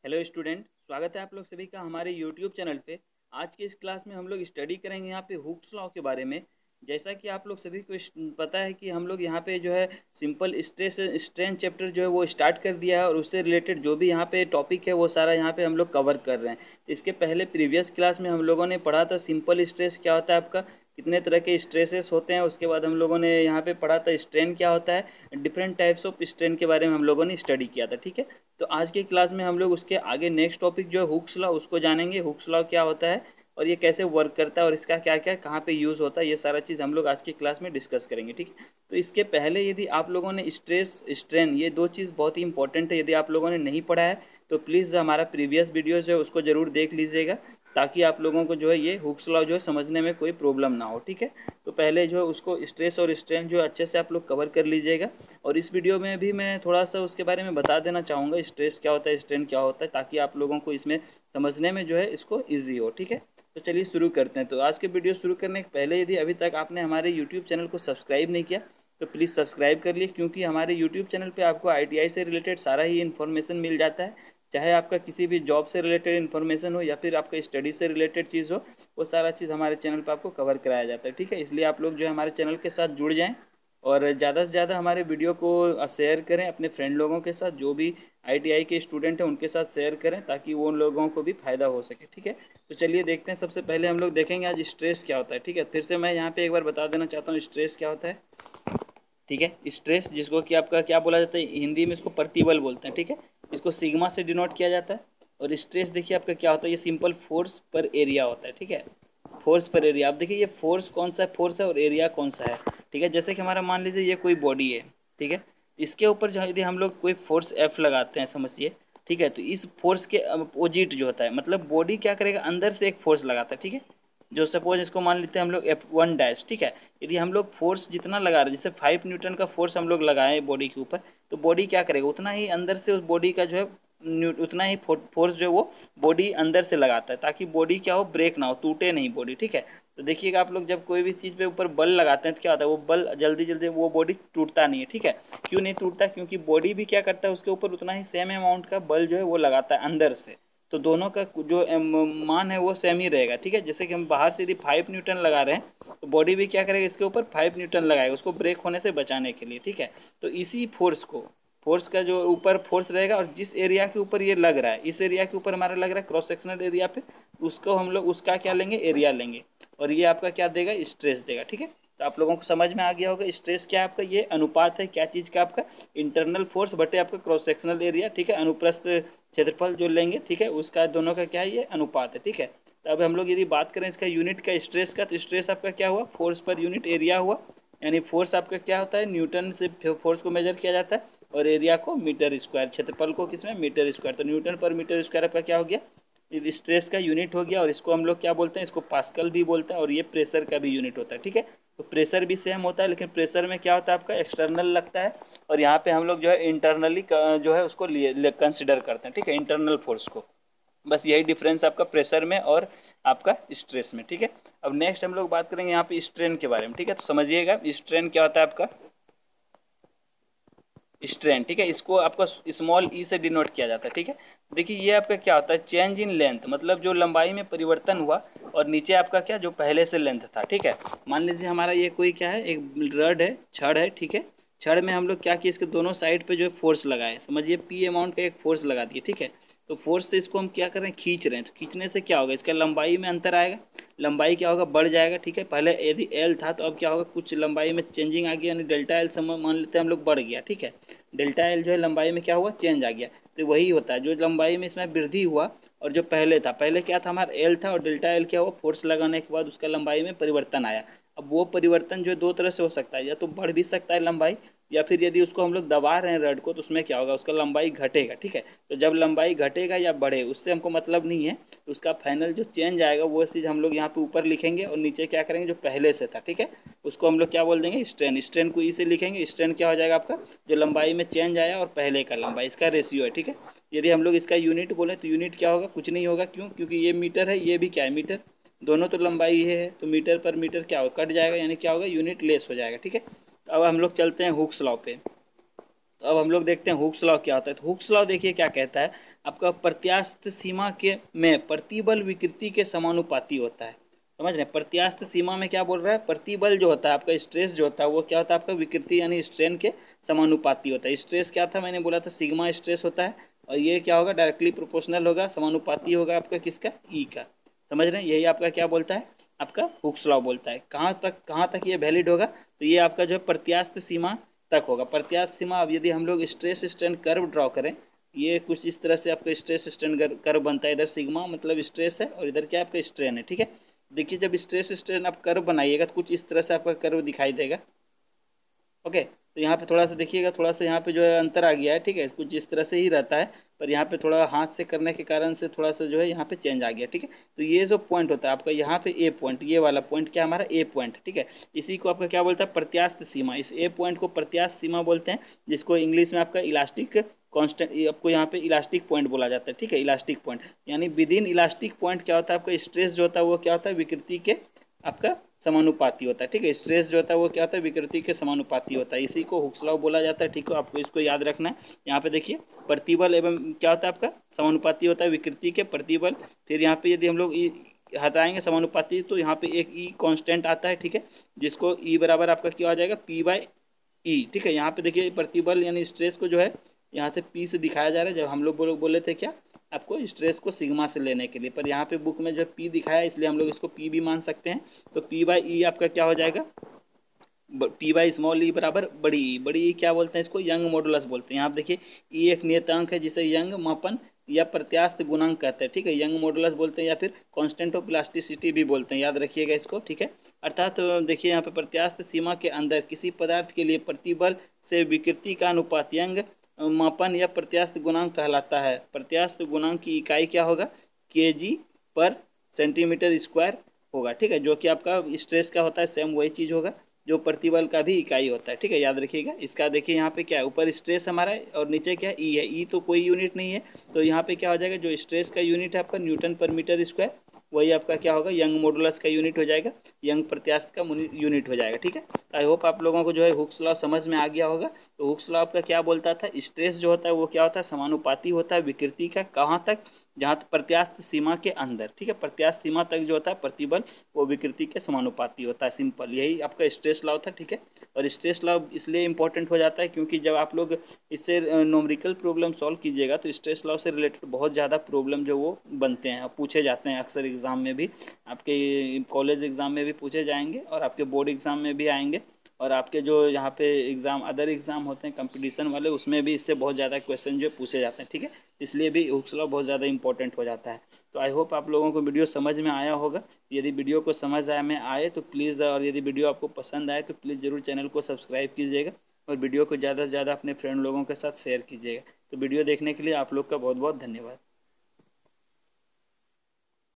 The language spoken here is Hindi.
हेलो स्टूडेंट, स्वागत है आप लोग सभी का हमारे यूट्यूब चैनल पे। आज की इस क्लास में हम लोग स्टडी करेंगे यहाँ पे हुक्स लॉ के बारे में। जैसा कि आप लोग सभी को पता है कि हम लोग यहाँ पे जो है सिंपल स्ट्रेस स्ट्रेन चैप्टर जो है वो स्टार्ट कर दिया है, और उससे रिलेटेड जो भी यहाँ पे टॉपिक है वो सारा यहाँ पे हम लोग कवर कर रहे हैं। इसके पहले प्रीवियस क्लास में हम लोगों ने पढ़ा था सिंपल स्ट्रेस क्या होता है, आपका कितने तरह के स्ट्रेसेस होते हैं। उसके बाद हम लोगों ने यहाँ पे पढ़ा था स्ट्रेन क्या होता है, डिफरेंट टाइप्स ऑफ स्ट्रेन के बारे में हम लोगों ने स्टडी किया था। ठीक है, तो आज की क्लास में हम लोग उसके आगे नेक्स्ट टॉपिक जो है हुक्स लॉ उसको जानेंगे। हुक्स लॉ क्या होता है और ये कैसे वर्क करता है और इसका क्या क्या कहाँ पे यूज़ होता है, ये सारा चीज़ हम लोग आज की क्लास में डिस्कस करेंगे। ठीक है, तो इसके पहले यदि आप लोगों ने स्ट्रेस स्ट्रेन ये दो चीज़ बहुत ही इंपॉर्टेंट है, यदि आप लोगों ने नहीं पढ़ा है तो प्लीज़ हमारा प्रीवियस वीडियो जो है उसको ज़रूर देख लीजिएगा, ताकि आप लोगों को जो है ये हुक्स लॉ जो है समझने में कोई प्रॉब्लम ना हो। ठीक है, तो पहले जो है उसको स्ट्रेस और स्ट्रेन जो अच्छे से आप लोग कवर कर लीजिएगा, और इस वीडियो में भी मैं थोड़ा सा उसके बारे में बता देना चाहूँगा स्ट्रेस क्या होता है स्ट्रेन क्या होता है, ताकि आप लोगों को इसमें समझने में जो है इसको ईजी हो। ठीक है, तो चलिए शुरू करते हैं। तो आज के वीडियो शुरू करने के पहले यदि अभी तक आपने हमारे यूट्यूब चैनल को सब्सक्राइब नहीं किया तो प्लीज़ सब्सक्राइब कर लिए, क्योंकि हमारे यूट्यूब चैनल पे आपको आईटीआई से रिलेटेड सारा ही इन्फॉर्मेशन मिल जाता है। चाहे आपका किसी भी जॉब से रिलेटेड इन्फॉर्मेशन हो या फिर आपका स्टडी से रिलेटेड चीज़ हो, वो सारा चीज़ हमारे चैनल पर आपको कवर कराया जाता है। ठीक है, इसलिए आप लोग जो है हमारे चैनल के साथ जुड़ जाएँ और ज़्यादा से ज़्यादा हमारे वीडियो को शेयर करें अपने फ्रेंड लोगों के साथ, जो भी आईटीआई के स्टूडेंट हैं उनके साथ शेयर करें, ताकि वो उन लोगों को भी फ़ायदा हो सके। ठीक है, तो चलिए देखते हैं। सबसे पहले हम लोग देखेंगे आज स्ट्रेस क्या होता है। ठीक है, फिर से मैं यहाँ पे एक बार बता देना चाहता हूँ स्ट्रेस क्या होता है। ठीक है, स्ट्रेस जिसको कि आपका क्या बोला जाता है, हिंदी में इसको प्रतिबल बोलते हैं। ठीक है, इसको सिग्मा से डिनोट किया जाता है। और स्ट्रेस देखिए आपका क्या होता है, ये सिंपल फोर्स पर एरिया होता है। ठीक है, फोर्स पर एरिया। आप देखिए ये फोर्स कौन सा फोर्स है और एरिया कौन सा है। ठीक है, जैसे कि हमारा मान लीजिए ये कोई बॉडी है। ठीक है, इसके ऊपर जो यदि हम लोग कोई फोर्स एफ लगाते हैं समझिए। ठीक है, तो इस फोर्स के अपोजिट जो होता है, मतलब बॉडी क्या करेगा, अंदर से एक फोर्स लगाता है। ठीक है, जो सपोज इसको मान लेते हैं हम लोग F1 डैश। ठीक है, यदि हम लोग फोर्स जितना लगा रहे हैं, जैसे 5 न्यूटन का फोर्स हम लोग लगाएं बॉडी के ऊपर, तो बॉडी क्या करेगा, उतना ही अंदर से उस बॉडी का जो है उतना ही फोर्स जो है वो बॉडी अंदर से लगाता है, ताकि बॉडी क्या हो, ब्रेक ना हो, टूटे नहीं बॉडी। ठीक है, तो देखिएगा आप लोग जब कोई भी चीज़ पे ऊपर बल लगाते हैं तो क्या होता है, वो बल जल्दी जल्दी वो बॉडी टूटता नहीं है। ठीक है, क्यों नहीं टूटता, क्योंकि बॉडी भी क्या करता है, उसके ऊपर उतना ही सेम अमाउंट का बल जो है वो लगाता है अंदर से। तो दोनों का जो मान है वो सेम ही रहेगा। ठीक है, जैसे कि हम बाहर से यदि 5 न्यूटन लगा रहे हैं तो बॉडी भी क्या करेगा, इसके ऊपर 5 न्यूटन लगाएगा उसको ब्रेक होने से बचाने के लिए। ठीक है, तो इसी फोर्स का जो ऊपर फोर्स रहेगा, और जिस एरिया के ऊपर ये लग रहा है, इस एरिया के ऊपर हमारा लग रहा है क्रॉस सेक्शनल एरिया पे, उसको हम लोग उसका क्या लेंगे, एरिया लेंगे, और ये आपका क्या देगा, स्ट्रेस देगा। ठीक है, तो आप लोगों को समझ में आ गया होगा स्ट्रेस क्या है आपका, ये अनुपात है क्या चीज़ का, आपका इंटरनल फोर्स बटे आपका क्रॉस सेक्शनल एरिया। ठीक है, अनुप्रस्थ क्षेत्रफल जो लेंगे, ठीक है, उसका दोनों का क्या है, ये अनुपात है। ठीक है, तो अब हम लोग यदि बात करें इसका यूनिट का स्ट्रेस का, तो स्ट्रेस आपका क्या हुआ, फोर्स पर यूनिट एरिया हुआ। यानी फोर्स आपका क्या होता है, न्यूटन से फोर्स को मेजर किया जाता है, और एरिया को मीटर स्क्वायर, क्षेत्रफल को किसमें, मीटर स्क्वायर। तो न्यूटन पर मीटर स्क्वायर आपका क्या हो गया, स्ट्रेस का यूनिट हो गया। और इसको हम लोग क्या बोलते हैं, इसको पास्कल भी बोलते हैं, और ये प्रेशर का भी यूनिट होता है। ठीक है, तो प्रेशर भी सेम होता है, लेकिन प्रेशर में क्या होता है आपका एक्सटर्नल लगता है, और यहाँ पे हम लोग जो है इंटरनली जो है उसको लिए कंसिडर करते हैं। ठीक है, इंटरनल फोर्स को। बस यही डिफरेंस आपका प्रेशर में और आपका स्ट्रेस में। ठीक है, अब नेक्स्ट हम लोग बात करेंगे यहाँ पे स्ट्रेन के बारे में। ठीक है, तो समझिएगा स्ट्रेन क्या होता है आपका, स्ट्रेन। ठीक है, इसको आपका स्मॉल ई से डिनोट किया जाता है। ठीक है, देखिए ये आपका क्या होता है, चेंज इन लेंथ, मतलब जो लंबाई में परिवर्तन हुआ, और नीचे आपका क्या, जो पहले से लेंथ था। ठीक है, मान लीजिए हमारा ये कोई क्या है, एक रड है, छड़ है। ठीक है, छड़ में हम लोग क्या किए, इसके दोनों साइड पे जो है फोर्स लगाए, समझिए पी अमाउंट का एक फोर्स लगा दिए। ठीक है, तो फोर्स से इसको हम क्या कर रहे हैं, खींच रहे हैं। तो खींचने से क्या होगा, इसका लंबाई में अंतर आएगा, लंबाई क्या होगा, बढ़ जाएगा। ठीक है, पहले यदि एल था तो अब क्या होगा, कुछ लंबाई में चेंजिंग आ गया, यानी डेल्टा एल मान लेते हैं हम लोग बढ़ गया। ठीक है, डेल्टा एल जो है लंबाई में क्या हुआ, चेंज आ गया। तो वही होता है, जो लंबाई में इसमें वृद्धि हुआ, और जो पहले था, पहले क्या था हमारा एल था, और डेल्टा एल क्या हुआ, फोर्स लगाने के बाद उसका लंबाई में परिवर्तन आया। अब वो परिवर्तन जो है दो तरह से हो सकता है, या तो बढ़ भी सकता है लंबाई, या फिर यदि उसको हम लोग दबा रहे हैं रड को, तो उसमें क्या होगा, उसका लंबाई घटेगा। ठीक है, तो जब लंबाई घटेगा या बढ़े उससे हमको मतलब नहीं है, तो उसका फाइनल जो चेंज आएगा वो चीज़ हम लोग यहाँ पे ऊपर लिखेंगे, और नीचे क्या करेंगे, जो पहले से था। ठीक है, उसको हम लोग क्या बोल देंगे, स्ट्रेन। स्ट्रेन को ई से लिखेंगे, स्ट्रेन क्या हो जाएगा आपका, जो लंबाई में चेंज आया और पहले का लंबाई, इसका रेशियो है। ठीक है, यदि हम लोग इसका यूनिट बोले तो यूनिट क्या होगा, कुछ नहीं होगा। क्यों, क्योंकि ये मीटर है, ये भी क्या है, मीटर, दोनों तो लंबाई ये है, तो मीटर पर मीटर क्या होगा, कट जाएगा, यानी क्या होगा, यूनिट लेस हो जाएगा। ठीक है, तो अब हम लोग चलते हैं हुक्स लॉ पे। तो अब हम लोग देखते हैं हुक्स लॉ क्या होता है। तो हुक्स लॉ देखिए क्या कहता है, आपका प्रत्यास्थ सीमा के में प्रतिबल विकृति के समानुपाती होता है। समझ रहे हैं, प्रत्यास्थ सीमा में क्या बोल रहा है, प्रतिबल जो होता है आपका, स्ट्रेस जो होता है वो क्या होता है आपका, विकृति यानी स्ट्रेन के समानुपाती होता है। स्ट्रेस क्या था, मैंने बोला था सिग्मा स्ट्रेस होता है, और ये क्या होगा, डायरेक्टली प्रोपोर्शनल होगा, समानुपाती होगा आपका किसका, ई का। समझ रहे हैं, यही आपका क्या बोलता है, आपका हुक्स लॉ बोलता है। कहाँ तक ये वैलिड होगा, तो ये आपका जो है प्रत्यास्थ सीमा तक होगा। प्रत्यास्थ सीमा, अब यदि हम लोग स्ट्रेस स्ट्रेन कर्व ड्रॉ करें, ये कुछ इस तरह से आपका स्ट्रेस स्ट्रेन कर्व बनता है। इधर सिग्मा मतलब स्ट्रेस है और इधर क्या आपका स्ट्रेन है, ठीक है। देखिए जब स्ट्रेस स्ट्रेन आप कर्व बनाइएगा तो कुछ इस तरह से आपका कर्व दिखाई देगा। ओके, तो यहाँ पे थोड़ा सा देखिएगा, थोड़ा सा यहाँ पे जो है अंतर आ गया है, ठीक है, कुछ इस तरह से ही रहता है, पर यहाँ पे थोड़ा हाथ से करने के कारण से थोड़ा सा जो है यहाँ पे चेंज आ गया, ठीक है। तो ये जो पॉइंट होता है आपका यहाँ पे ए पॉइंट, ये वाला पॉइंट क्या हमारा ए पॉइंट, ठीक है, इसी को आपका क्या बोलता है, प्रत्यास्थ सीमा। इस ए पॉइंट को प्रत्यास्थ सीमा बोलते हैं, जिसको इंग्लिश में आपका इलास्टिक कांस्टेंट, आपको यहाँ पे इलास्टिक पॉइंट बोला जाता है, ठीक है। इलास्टिक पॉइंट यानी विद इन इलास्टिक पॉइंट क्या होता है आपका, स्ट्रेस जो होता है वो क्या होता है, विकृति के आपका समानुपाती होता है, ठीक है। स्ट्रेस जो होता है वो क्या होता है, विकृति के समानुपाती होता है, इसी को हुक्स लॉ बोला जाता है, ठीक है। आपको इसको याद रखना है। यहाँ पे देखिए प्रतिबल एवं क्या होता है आपका, समानुपाती होता है विकृति के प्रतिबल। फिर यहाँ पे यदि हम लोग हटाएंगे समानुपाती, तो यहाँ पे एक ई कांस्टेंट आता है, ठीक है, जिसको ई बराबर आपका क्या हो जाएगा, पी बाई ई, ठीक है। यहाँ पे देखिए प्रतिबल यानी स्ट्रेस को जो है यहाँ से पी से दिखाया जा रहा है, जब हम लोग बोले थे क्या आपको, स्ट्रेस को सिग्मा से लेने के लिए, पर यहाँ पे बुक में जो पी दिखाया है इसलिए हम लोग इसको पी भी मान सकते हैं। तो पी बाई ई आपका क्या हो जाएगा, पी बाई स्मॉल ई बराबर बड़ी ई। बड़ी ई क्या बोलते हैं इसको, यंग मॉडुलस बोलते हैं। यहाँ पे देखिए ई एक नियतांक है जिसे यंग मापन या प्रत्यास्थ गुणांक कहते हैं, ठीक है। यंग मॉडुलस बोलते हैं या फिर कांस्टेंट ऑफ इलास्टिसिटी भी बोलते हैं, याद रखिएगा इसको, ठीक है। अर्थात देखिए यहाँ पे प्रत्यास्थ सीमा के अंदर किसी पदार्थ के लिए प्रतिबल से विकृति का अनुपात यंग मापन या प्रत्यास्थ गुणांक कहलाता है। प्रत्यास्थ गुणांक की इकाई क्या होगा, केजी पर सेंटीमीटर स्क्वायर होगा, ठीक है। जो कि आपका स्ट्रेस का होता है सेम वही चीज़ होगा जो प्रतिबल का भी इकाई होता है, ठीक है, याद रखिएगा। इसका देखिए यहाँ पे क्या है, ऊपर स्ट्रेस हमारा है और नीचे क्या ई है, ई तो कोई यूनिट नहीं है, तो यहाँ पे क्या हो जाएगा, जो स्ट्रेस का यूनिट है आपका न्यूटन पर मीटर स्क्वायर, वही आपका क्या होगा, यंग मॉडुलस का यूनिट हो जाएगा, यंग प्रत्यास्थ का यूनिट हो जाएगा, ठीक है। आई होप आप लोगों को जो है हुक्स लॉ समझ में आ गया होगा। तो हुक्स लॉ आपका क्या बोलता था, स्ट्रेस जो होता है वो क्या होता है, समानुपाती होता है विकृति का, कहाँ तक, जहाँ तक प्रत्यास्थ सीमा के अंदर, ठीक है। प्रत्यास्थ सीमा तक जो होता है प्रतिबल वो विकृति के समानुपाती होता है, सिंपल, यही आपका स्ट्रेस लॉ था, ठीक है। और स्ट्रेस लॉ इसलिए इंपॉर्टेंट हो जाता है क्योंकि जब आप लोग इससे न्यूमेरिकल प्रॉब्लम सॉल्व कीजिएगा तो स्ट्रेस लॉ से रिलेटेड बहुत ज़्यादा प्रॉब्लम जो वो बनते हैं, पूछे जाते हैं अक्सर एग्ज़ाम में भी, आपके कॉलेज एग्ज़ाम में भी पूछे जाएंगे और आपके बोर्ड एग्ज़ाम में भी आएंगे, और आपके जो यहाँ पे एग्ज़ाम अदर एग्ज़ाम होते हैं कंपटीशन वाले, उसमें भी इससे बहुत ज़्यादा क्वेश्चन जो पूछे जाते हैं, ठीक है। इसलिए भी हुक्स लॉ बहुत ज़्यादा इंपॉर्टेंट हो जाता है। तो आई होप आप लोगों को वीडियो समझ में आया होगा। यदि वीडियो को समझ आए तो प्लीज़, और यदि वीडियो आपको पसंद आए तो प्लीज़ ज़रूर चैनल को सब्सक्राइब कीजिएगा और वीडियो को ज़्यादा से ज़्यादा अपने फ्रेंड लोगों के साथ शेयर कीजिएगा। तो वीडियो देखने के लिए आप लोग का बहुत बहुत धन्यवाद।